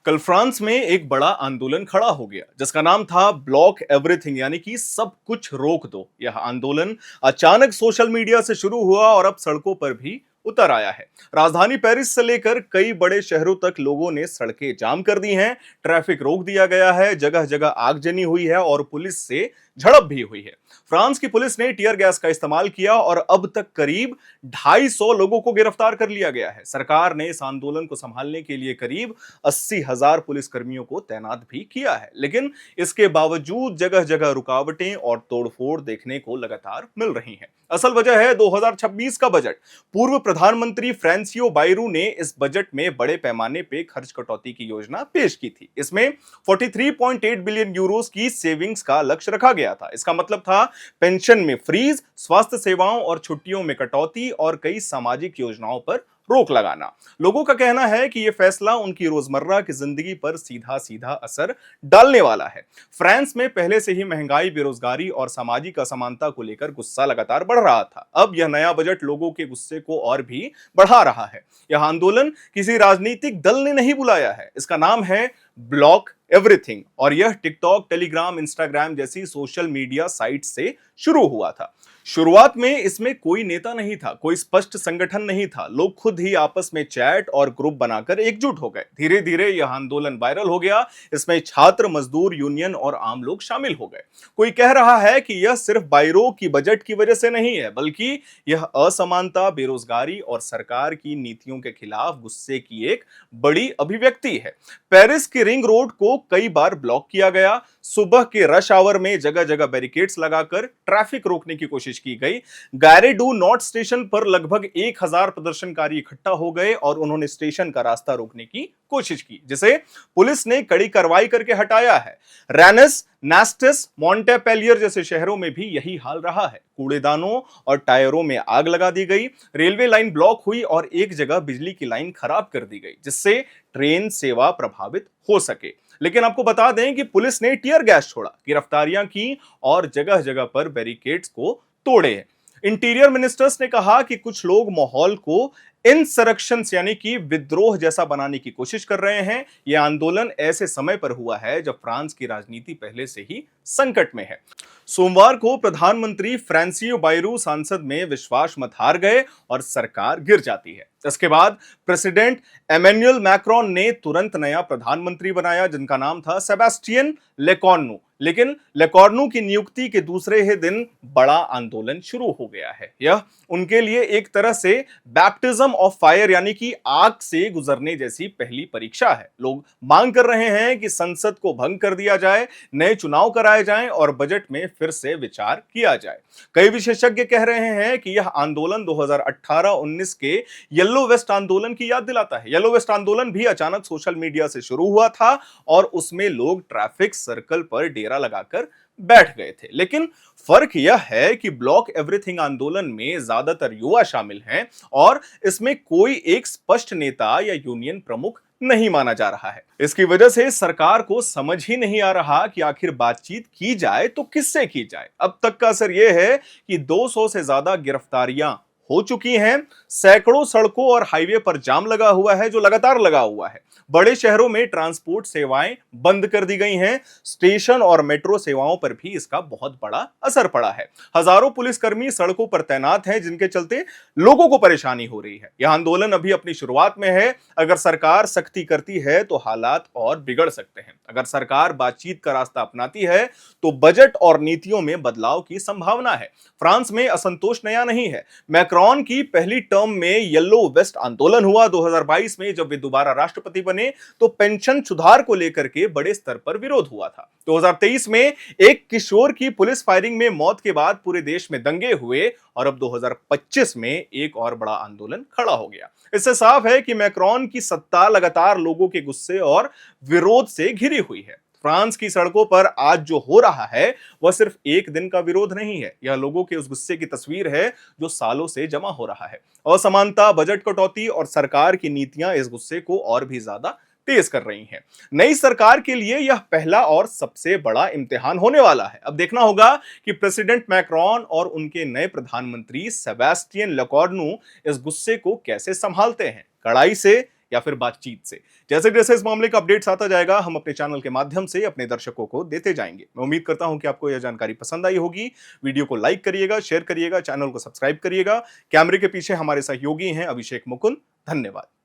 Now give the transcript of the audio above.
कल फ्रांस में एक बड़ा आंदोलन खड़ा हो गया जिसका नाम था ब्लॉक एवरीथिंग यानी कि सब कुछ रोक दो। यह आंदोलन अचानक सोशल मीडिया से शुरू हुआ और अब सड़कों पर भी उतर आया है। राजधानी पेरिस से लेकर कई बड़े शहरों तक लोगों ने सड़कें जाम कर दी हैं, ट्रैफिक रोक दिया गया है, जगह जगह आगजनी हुई है और पुलिस से झड़प भी हुई है। फ्रांस की पुलिस ने टीयर गैस का इस्तेमाल किया और अब तक करीब 250 लोगों को गिरफ्तार कर लिया गया है। सरकार ने इस आंदोलन को संभालने के लिए करीब 80,000 पुलिसकर्मियों को तैनात भी किया है, लेकिन इसके बावजूद जगह जगह रुकावटें और तोड़फोड़ देखने को लगातार मिल रही हैं। असल वजह है 2026 का बजट। पूर्व प्रधानमंत्री फ्रांसियो बायरू ने इस बजट में बड़े पैमाने पे खर्च कटौती की योजना पेश की थी। इसमें 43.8 बिलियन यूरोस की सेविंग्स का लक्ष्य रखा गया था। इसका मतलब था पेंशन में फ्रीज, स्वास्थ्य सेवाओं और छुट्टियों में कटौती और कई सामाजिक योजनाओं पर रोक लगाना। लोगों का कहना है कि यह फैसला उनकी रोजमर्रा की जिंदगी पर सीधा सीधा असर डालने वाला है। फ्रांस में पहले से ही महंगाई, बेरोजगारी और सामाजिक असमानता को लेकर गुस्सा लगातार बढ़ रहा था। अब यह नया बजट लोगों के गुस्से को और भी बढ़ा रहा है। यह आंदोलन किसी राजनीतिक दल ने नहीं बुलाया है। इसका नाम है ब्लॉक एवरीथिंग और यह टिकटॉक, टेलीग्राम, इंस्टाग्राम जैसी सोशल मीडिया साइट से शुरू हुआ था। शुरुआत में इसमें कोई नेता नहीं था, कोई स्पष्ट संगठन नहीं था। लोग खुद ही आपस में चैट और ग्रुप बनाकर एकजुट हो गए। धीरे धीरे यह आंदोलन वायरल हो गया। इसमें छात्र, मजदूर, यूनियन और आम लोग शामिल हो गए। कोई कह रहा है कि यह सिर्फ बायरो की बजट की वजह से नहीं है, बल्कि यह असमानता, बेरोजगारी और सरकार की नीतियों के खिलाफ गुस्से की एक बड़ी अभिव्यक्ति है। पेरिस के रिंग रोड को कई बार ब्लॉक किया गया। सुबह के रश आवर में जगह जगह बैरिकेड्स लगाकर ट्रैफिक रोकने की कोशिश की गई। गैरे डू नॉट स्टेशन पर लगभग 1000 प्रदर्शनकारी इकट्ठा हो गए और उन्होंने स्टेशन का रास्ता रोकने की कोशिश की, जिसे पुलिस ने कड़ी कार्रवाई करके हटाया है। रेनेस, नास्टिस, मॉन्टेपेलियर जैसे शहरों में भी यही हाल रहा है। कूड़ेदानों और टायरों में आग लगा दी गई, रेलवे लाइन ब्लॉक हुई और एक जगह बिजली की लाइन खराब कर दी गई, जिससे ट्रेन सेवा प्रभावित हो सके। लेकिन आपको बता दें कि पुलिस ने टीयर गैस छोड़ा, गिरफ्तारियां की और जगह जगह पर बैरिकेड्स को तोड़े हैं। इंटीरियर मिनिस्टर्स ने कहा कि कुछ लोग माहौल को इंसरेक्शंस यानी कि विद्रोह जैसा बनाने की कोशिश कर रहे हैं। यह आंदोलन ऐसे समय पर हुआ है जब फ्रांस की राजनीति पहले से ही संकट में है। सोमवार को प्रधानमंत्री फ्रांसियो बायरू संसद में विश्वास मत हार गए और सरकार गिर जाती है। इसके बाद प्रेसिडेंट एमेन्युअल मैक्रोन ने तुरंत नया प्रधानमंत्री बनाया जिनका नाम था सेबेस्टियन लेकॉर्नु। लेकिन लेकॉर्नु की नियुक्ति के दूसरे ही दिन बड़ा आंदोलन शुरू हो गया है। यह उनके लिए एक तरह से बैप्टिज्म ऑफ फायर यानी कि आग से गुजरने जैसी पहली परीक्षा है। लोग मांग कर रहे हैं कि संसद को भंग कर दिया जाए, नए चुनाव कराए जाएं और बजट में फिर से विचार किया जाए। कई विशेषज्ञ कह रहे हैं कि यह आंदोलन 2018-19 के येलो वेस्ट आंदोलन की याद दिलाता है। येलो वेस्ट आंदोलन भी अचानक सोशल मीडिया से शुरू हुआ था और उसमें लोग ट्रैफिक सर्कल पर डेरा लगाकर बैठ गए थे। लेकिन फर्क यह है कि ब्लॉक एवरीथिंग आंदोलन में ज्यादातर युवा शामिल हैं और इसमें कोई एक स्पष्ट नेता या यूनियन प्रमुख नहीं माना जा रहा है। इसकी वजह से सरकार को समझ ही नहीं आ रहा कि आखिर बातचीत की जाए तो किससे की जाए। अब तक का असर यह है कि 200 से ज्यादा गिरफ्तारियां हो चुकी हैं। सैकड़ों सड़कों और हाईवे पर जाम लगा हुआ है, जो लगातार लगा हुआ है। बड़े शहरों में ट्रांसपोर्ट सेवाएं बंद कर दी गई हैं। स्टेशन और मेट्रो सेवाओं पर भी इसका बहुत बड़ा असर पड़ा है। हजारों पुलिसकर्मी सड़कों पर तैनात हैं, जिनके चलते लोगों को परेशानी हो रही है। यह आंदोलन अभी अपनी शुरुआत में है। अगर सरकार सख्ती करती है तो हालात और बिगड़ सकते हैं। अगर सरकार बातचीत का रास्ता अपनाती है तो बजट और नीतियों में बदलाव की संभावना है। फ्रांस में असंतोष नया नहीं है। मैक्रोन की पहली टर्म में येलो वेस्ट आंदोलन हुआ। 2022 में जब वे दोबारा राष्ट्रपति बने तो पेंशन सुधार को लेकर के बड़े स्तर पर विरोध हुआ था। 2023 में एक किशोर की पुलिस फायरिंग में मौत के बाद पूरे देश में दंगे हुए और अब 2025 में एक और बड़ा आंदोलन खड़ा हो गया। इससे साफ है कि मैक्रोन की सत्ता लगातार लोगों के गुस्से और विरोध से घिरी हुई है। फ्रांस की सड़कों पर आज जो हो रहा है वह सिर्फ एक दिन का विरोध नहीं है। यह लोगों के उस गुस्से की तस्वीर है जो सालों से जमा हो रहा है। असमानता, बजट कटौती और सरकार की नीतियां इस गुस्से को और भी ज्यादा तेज कर रही हैं। नई सरकार के लिए यह पहला और सबसे बड़ा इम्तिहान होने वाला है। अब देखना होगा कि प्रेसिडेंट मैक्रोन और उनके नए प्रधानमंत्री सेबेस्टियन लेकॉर्नु इस गुस्से को कैसे संभालते हैं, कड़ाई से या फिर बातचीत से। जैसे जैसे इस मामले का अपडेट्स आता जाएगा, हम अपने चैनल के माध्यम से अपने दर्शकों को देते जाएंगे। मैं उम्मीद करता हूं कि आपको यह जानकारी पसंद आई होगी। वीडियो को लाइक करिएगा, शेयर करिएगा, चैनल को सब्सक्राइब करिएगा। कैमरे के पीछे हमारे सहयोगी हैं अभिषेक मुकुंद। धन्यवाद।